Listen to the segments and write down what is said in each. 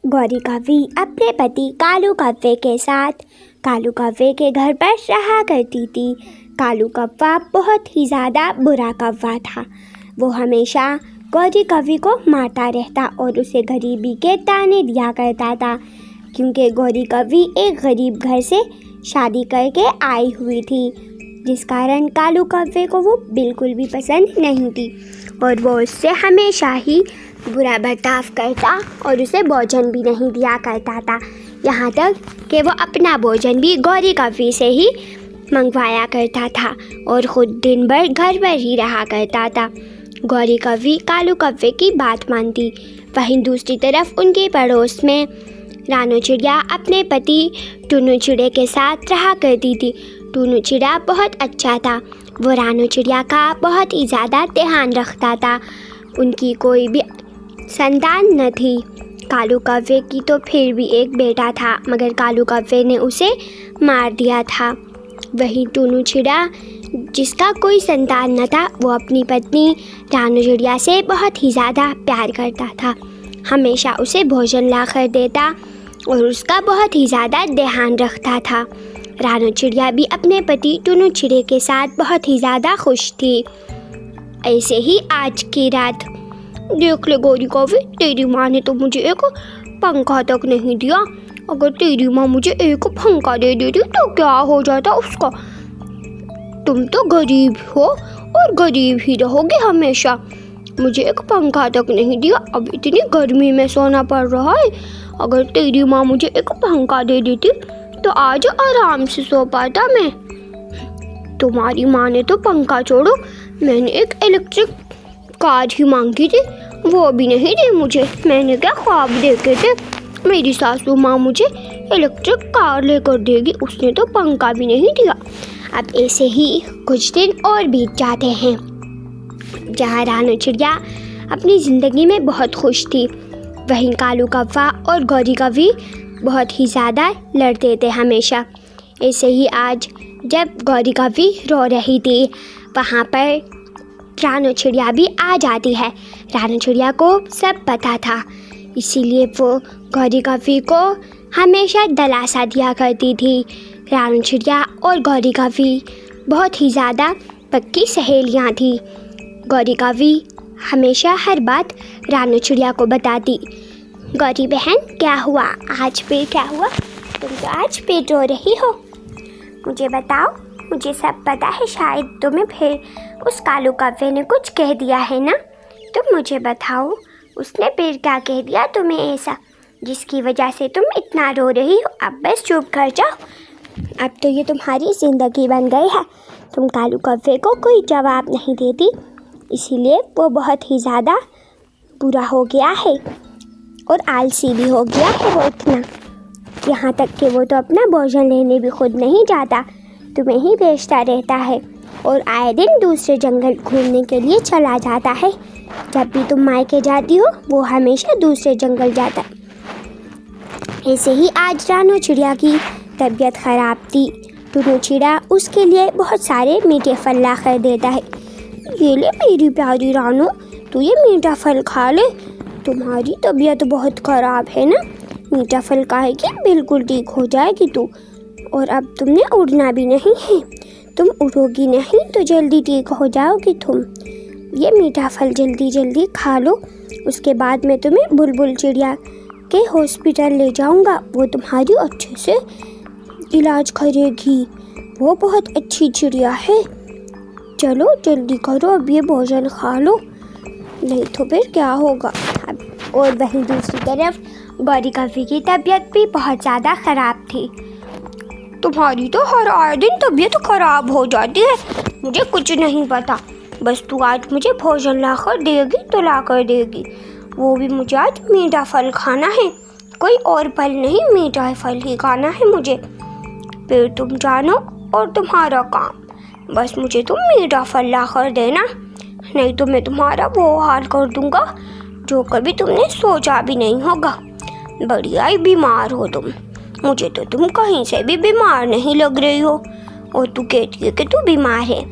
गौरी कौवी अपने पति कालू कौवे के साथ कालू कौवे के घर पर रहा करती थी। कालू कौवा बहुत ही ज़्यादा बुरा कौवा था। वो हमेशा गौरी कौवी को मारता रहता और उसे गरीबी के ताने दिया करता था, क्योंकि गौरी कौवी एक गरीब घर से शादी करके आई हुई थी, जिस कारण कालू कौवे को वो बिल्कुल भी पसंद नहीं थी और वो उससे हमेशा ही बुरा बर्ताव करता और उसे भोजन भी नहीं दिया करता था। यहाँ तक कि वो अपना भोजन भी गौरी कौवी से ही मंगवाया करता था और ख़ुद दिन भर घर पर ही रहा करता था। गौरी कौवी कालू कौवे की बात मानती। वहीं दूसरी तरफ उनके पड़ोस में रानू चिड़िया अपने पति टुन्नू चिड़े के साथ रहा करती थी। टुन्नू चिड़ा बहुत अच्छा था। वो रानू चिड़िया का बहुत ही ज़्यादा ध्यान रखता था। उनकी कोई भी संतान न थी। कालू कौवे की तो फिर भी एक बेटा था, मगर कालू कौवे ने उसे मार दिया था। वहीं टुन्नू चिड़ा, जिसका कोई संतान न था, वो अपनी पत्नी रानू चिड़िया से बहुत ही ज़्यादा प्यार करता था। हमेशा उसे भोजन ला कर देता और उसका बहुत ही ज़्यादा ध्यान रखता था। रानू चिड़िया भी अपने पति टुन्नू चिड़े के साथ बहुत ही ज़्यादा खुश थी। ऐसे ही आज की रात, देख ले गौरी कौवी, तेरी माँ ने तो मुझे एक पंखा तक नहीं दिया। अगर तेरी माँ मुझे एक पंखा दे देती तो क्या हो जाता उसका। तुम तो गरीब हो और गरीब ही रहोगे हमेशा। मुझे एक पंखा तक नहीं दिया, अब इतनी गर्मी में सोना पड़ रहा है। अगर तेरी माँ मुझे एक पंखा दे देती तो आज आराम से सो पाता मैं। तुम्हारी माँ ने तो पंखा छोड़ो, मैंने एक इलेक्ट्रिक कार ही मांगी थी, वो भी नहीं दी मुझे। मैंने क्या ख्वाब देखे थे मेरी सासू माँ मुझे इलेक्ट्रिक कार लेकर देगी, उसने तो पंखा भी नहीं दिया। अब ऐसे ही कुछ दिन और बीत जाते हैं, जहाँ रानू चिड़िया अपनी ज़िंदगी में बहुत खुश थी। वहीं कालू कौवा और गौरी कौवी बहुत ही ज़्यादा लड़ते थे हमेशा। ऐसे ही आज जब गौरी कौवी रो रही थी, वहाँ पर रानू चिड़िया भी आ जाती है। रानू चिड़िया को सब पता था, इसीलिए वो गौरी कौवी को हमेशा दिलासा दिया करती थी। रानू चिड़िया और गौरी कौवी बहुत ही ज़्यादा पक्की सहेलियाँ थी। गौरी कौवी हमेशा हर बात रानू चिड़िया को बताती। गौरी बहन, क्या हुआ आज? फिर क्या हुआ? तुम तो आज फिर रो रही हो। मुझे बताओ, मुझे सब पता है। शायद तुम्हें फिर उस कालू कौवे ने कुछ कह दिया है ना। तुम मुझे बताओ, उसने फिर क्या कह दिया तुम्हें ऐसा, जिसकी वजह से तुम इतना रो रही हो? अब बस चुप कर जाओ, अब तो ये तुम्हारी ज़िंदगी बन गई है। तुम कालू कौवे को कोई जवाब नहीं देती, इसीलिए वो बहुत ही ज़्यादा बुरा हो गया है और आलसी भी हो गया है वो इतना, यहाँ तक कि वो तो अपना भोजन लेने भी खुद नहीं जाता, तुम्हें ही भेजता रहता है और आए दिन दूसरे जंगल घूमने के लिए चला जाता है। जब भी तुम मायके जाती हो, वो हमेशा दूसरे जंगल जाता है। ऐसे ही आज रानू चिड़िया की तबीयत ख़राब थी। टुन्नू चिड़ा उसके लिए बहुत सारे मीठे फल ला कर देता है। ये ले मेरी प्यारी रानू, तू ये मीठा फल खा ले। तुम्हारी तबीयत बहुत ख़राब है ना, मीठा फल खाएगी बिल्कुल ठीक हो जाएगी तू। और अब तुमने उड़ना भी नहीं है, तुम उड़ोगी नहीं तो जल्दी ठीक हो जाओगी तुम। ये मीठा फल जल्दी जल्दी खा लो, उसके बाद मैं तुम्हें बुलबुल चिड़िया के हॉस्पिटल ले जाऊंगा। वो तुम्हारी अच्छे से इलाज करेगी, वो बहुत अच्छी चिड़िया है। चलो जल्दी करो, अब ये भोजन खा लो, नहीं तो फिर क्या होगा। अब और वहीं दूसरी तरफ गौरी कौवी की तबीयत भी बहुत ज़्यादा ख़राब थी। तुम्हारी तो हर आए दिन तबीयत ख़राब हो जाती है, मुझे कुछ नहीं पता। बस तू आज मुझे भोजन ला कर देगी तो ला कर देगी, वो भी मुझे आज मीठा फल खाना है, कोई और फल नहीं, मीठा फल ही खाना है मुझे। फिर तुम जानो और तुम्हारा काम, बस मुझे तुम मीठा फल ला कर देना, नहीं तो मैं तुम्हारा वो हाल कर दूँगा जो कभी तुमने सोचा भी नहीं होगा। बढ़िया ही बीमार हो तुम, मुझे तो तुम कहीं से भी बीमार नहीं लग रही हो और तू कहती है कि तू बीमार है।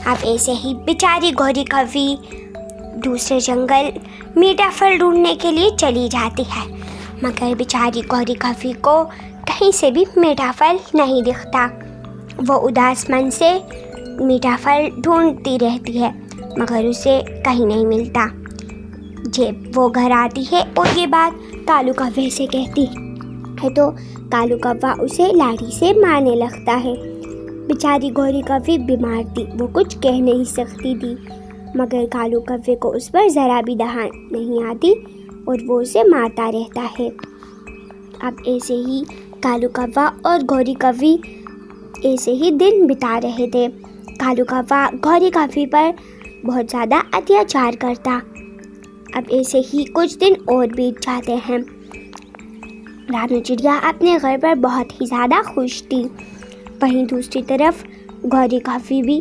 अब ऐसे ही बेचारी गौरी कौवी दूसरे जंगल मीठा फल ढूंढने के लिए चली जाती है। मगर बेचारी गौरी कव्वे को कहीं से भी मीठा फल नहीं दिखता। वो उदास मन से मीठा फल ढूंढती रहती है मगर उसे कहीं नहीं मिलता। जब वो घर आती है और ये बात कालू कव्वे से कहती है तो कालू कव्वा उसे लाठी से मारने लगता है। बेचारी गौरी कव्वे बीमार थी, वो कुछ कह नहीं सकती थी मगर कालू कव्वे को उस पर ज़रा भी दया नहीं आती और वो उसे मारता रहता है। अब ऐसे ही कालू कव्वा और गौरी कव्वे ऐसे ही दिन बिता रहे थे। कालू कव्वा गौरी कव्वे पर बहुत ज़्यादा अत्याचार करता। अब ऐसे ही कुछ दिन और बीत जाते हैं। रानू चिड़िया अपने घर पर बहुत ही ज़्यादा खुश थी। वहीं दूसरी तरफ गौरी कव्वे भी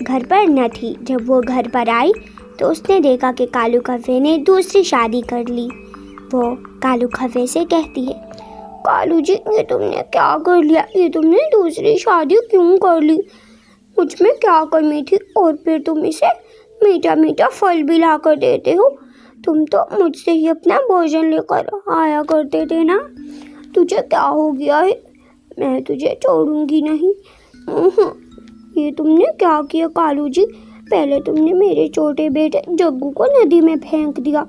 घर पर न थी। जब वो घर पर आई तो उसने देखा कि कालू कव्वे ने दूसरी शादी कर ली। वो कालू कव्वे से कहती है, कालू जी ये तुमने क्या कर लिया? ये तुमने दूसरी शादी क्यों कर ली? मुझ में क्या कमी थी और फिर तुम इसे मीठा मीठा फल भी ला कर देते हो। तुम तो मुझसे ही अपना भोजन लेकर आया करते थे ना। तुझे क्या हो गया है? मैं तुझे छोड़ूंगी नहीं। ये तुमने क्या किया कालू जी? पहले तुमने मेरे छोटे बेटे जग्गू को नदी में फेंक दिया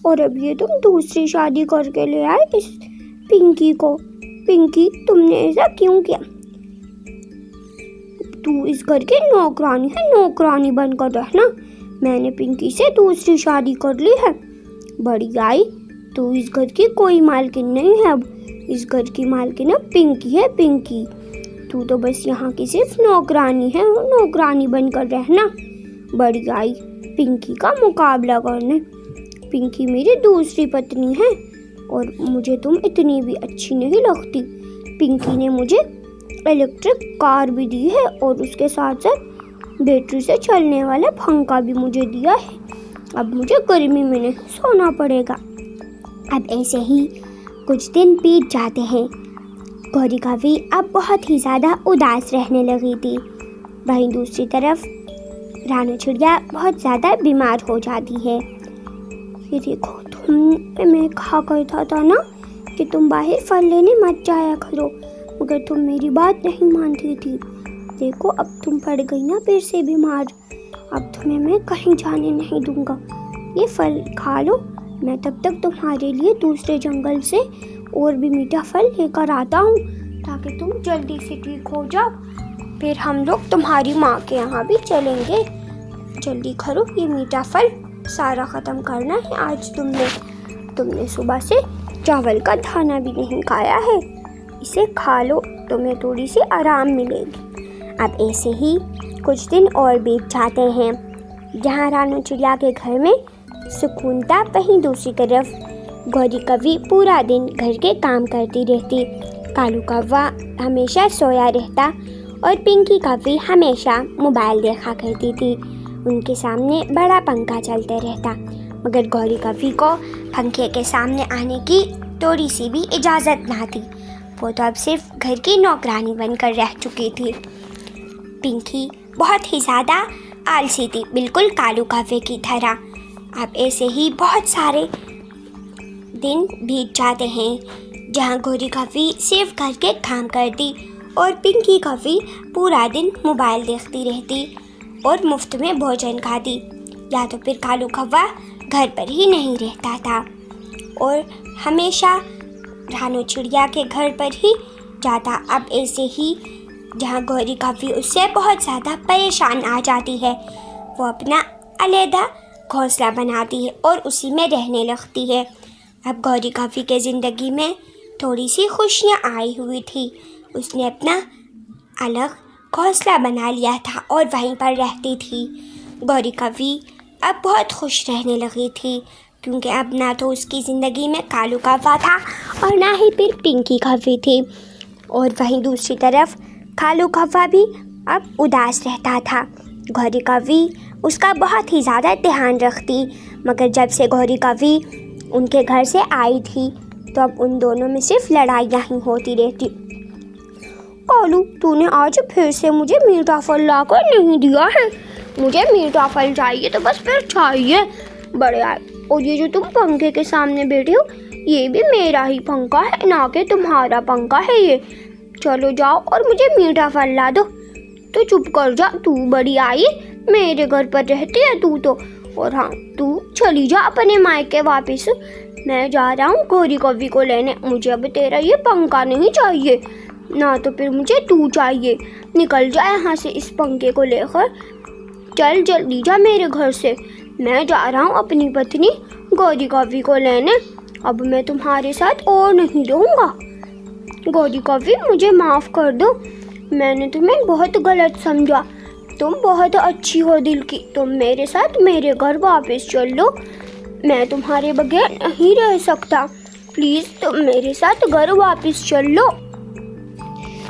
और अब ये तुम दूसरी शादी करके ले आए इस पिंकी को। पिंकी तुमने ऐसा क्यों किया? तू इस घर की नौकरानी है, नौकरानी बनकर रहना। मैंने पिंकी से दूसरी शादी कर ली है। बड़ी आई, तू इस घर की कोई मालकिन नहीं है। अब इस घर की मालकिन अब पिंकी है। पिंकी तू तो बस यहाँ की सिर्फ नौकरानी है, नौकरानी बनकर रहना। बड़ी आई पिंकी का मुकाबला करने। पिंकी मेरी दूसरी पत्नी है और मुझे तुम इतनी भी अच्छी नहीं लगती। पिंकी ने मुझे इलेक्ट्रिक कार भी दी है और उसके साथ साथ बैटरी से चलने वाला पंखा भी मुझे दिया है। अब मुझे गर्मी में नहीं सोना पड़ेगा। अब ऐसे ही कुछ दिन बीत जाते हैं। गौरी कव्वे अब बहुत ही ज़्यादा उदास रहने लगी थी। वहीं दूसरी तरफ रानू चिड़िया बहुत ज़्यादा बीमार हो जाती है। ये देखो, मैं कहा करता था ना कि तुम बाहर फल लेने मत जाया करो, मगर तुम मेरी बात नहीं मानती थी। देखो अब तुम पड़ गई ना फिर से बीमार। अब तुम्हें मैं कहीं जाने नहीं दूंगा। ये फल खा लो, मैं तब तक तुम्हारे लिए दूसरे जंगल से और भी मीठा फल लेकर आता हूँ ताकि तुम जल्दी से ठीक हो जाओ। फिर हम लोग तुम्हारी माँ के यहाँ भी चलेंगे। जल्दी करो, ये मीठा फल सारा ख़त्म करना है आज। तुमने सुबह से चावल का दाना भी नहीं खाया है। इसे खा लो, तुम्हें थोड़ी सी आराम मिलेगी। अब ऐसे ही कुछ दिन और बीत जाते हैं। जहाँ रानू चिड़िया के घर में सुकून था, वहीं दूसरी तरफ गौरी कव्वे पूरा दिन घर के काम करती रहती। कालू कव्वा हमेशा सोया रहता और पिंकी कव्वे हमेशा मोबाइल देखा करती थी। उनके सामने बड़ा पंखा चलते रहता मगर गौरी कव्वे को पंखे के सामने आने की थोड़ी सी भी इजाज़त ना थी। वो तो अब सिर्फ घर की नौकरानी बनकर रह चुकी थी। पिंकी बहुत ही ज़्यादा आलसी थी, बिल्कुल कालू कव्वे की तरह। अब ऐसे ही बहुत सारे दिन बीत जाते हैं जहाँ गौरी कव्वे सिर्फ घर के काम करती और पिंकी कव्वे पूरा दिन मोबाइल देखती रहती और मुफ्त में भोजन खाती। या तो फिर कालू कव्वा घर पर ही नहीं रहता था और हमेशा रानू चिड़िया के घर पर ही जाता। अब ऐसे ही जहाँ गौरी कव्वे उससे बहुत ज़्यादा परेशान आ जाती है, वो अपना अलग घोंसला बनाती है और उसी में रहने लगती है। अब गौरी कव्वे के ज़िंदगी में थोड़ी सी खुशियाँ आई हुई थी। उसने अपना अलग घोंसला बना लिया था और वहीं पर रहती थी। गौरी कव्वे अब बहुत खुश रहने लगी थी क्योंकि अब ना तो उसकी ज़िंदगी में कालू कव्वा था और ना ही फिर पिंकी कव्वे थी। और वहीं दूसरी तरफ कालू कव्वा भी अब उदास रहता था। गौरी कव्वे उसका बहुत ही ज़्यादा ध्यान रखती, मगर जब से गौरी कव्वे उनके घर से आई थी तो अब उन दोनों में सिर्फ लड़ाइयाँ ही होती रहती। कालू, तूने आज फिर से मुझे मीठा फल लाकर नहीं दिया है। मुझे मीठा फल चाहिए तो बस फिर चाहिए। बड़े आए, और ये जो तुम पंखे के सामने बैठे हो, ये भी मेरा ही पंखा है, ना कि तुम्हारा पंखा है ये। चलो जाओ और मुझे मीठा फल ला दो। तो चुप कर जा, तू बड़ी आई, मेरे घर पर रहती है तू तो। और हाँ, तू चली जा अपने मायके वापस। मैं जा रहा हूँ गौरी कव्वी को लेने। मुझे अब तेरा ये पंखा नहीं चाहिए, ना तो फिर मुझे तू चाहिए। निकल जा यहाँ से इस पंखे को लेकर। चल जल्दी जा मेरे घर से। मैं जा रहा हूँ अपनी पत्नी गौरी कव्वी को लेने। अब मैं तुम्हारे साथ और नहीं रहूँगा। गौरी कव्वी, मुझे माफ़ कर दो, मैंने तुम्हें बहुत गलत समझा। तुम बहुत अच्छी हो दिल की। तुम मेरे साथ मेरे घर वापस चल लो। मैं तुम्हारे बगैर नहीं रह सकता। प्लीज़ तुम मेरे साथ घर वापस चल लो।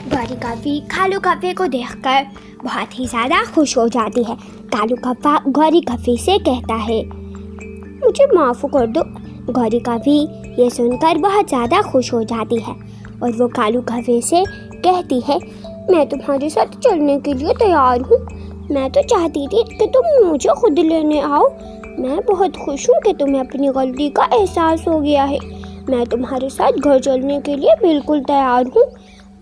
गौरी कव्वी कालू कव्वे को देखकर बहुत ही ज़्यादा खुश हो जाती है। कालू कव्वा गौरी कव्वी से कहता है, मुझे माफ़ कर दो। गौरी कव्वी ये सुनकर बहुत ज़्यादा खुश हो जाती है और वो कालू कव्वे से कहती है, मैं तुम्हारे साथ चलने के लिए तैयार हूँ। मैं तो चाहती थी कि तुम मुझे खुद लेने आओ। मैं बहुत खुश हूँ कि तुम्हें अपनी गलती का एहसास हो गया है। मैं तुम्हारे साथ घर चलने के लिए बिल्कुल तैयार हूँ।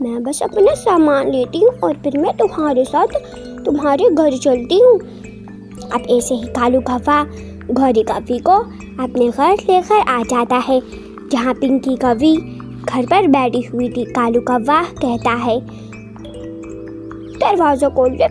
मैं बस अपना सामान लेती हूँ और फिर मैं तुम्हारे साथ तुम्हारे घर चलती हूँ। अब ऐसे ही कालू कव्वा गौरी कव्वी को अपने घर लेकर आ जाता है, जहाँ पिंकी कव्वी घर पर बैठी हुई थी। कालू कव्वा कहता है, दरवाज़ा खोल दे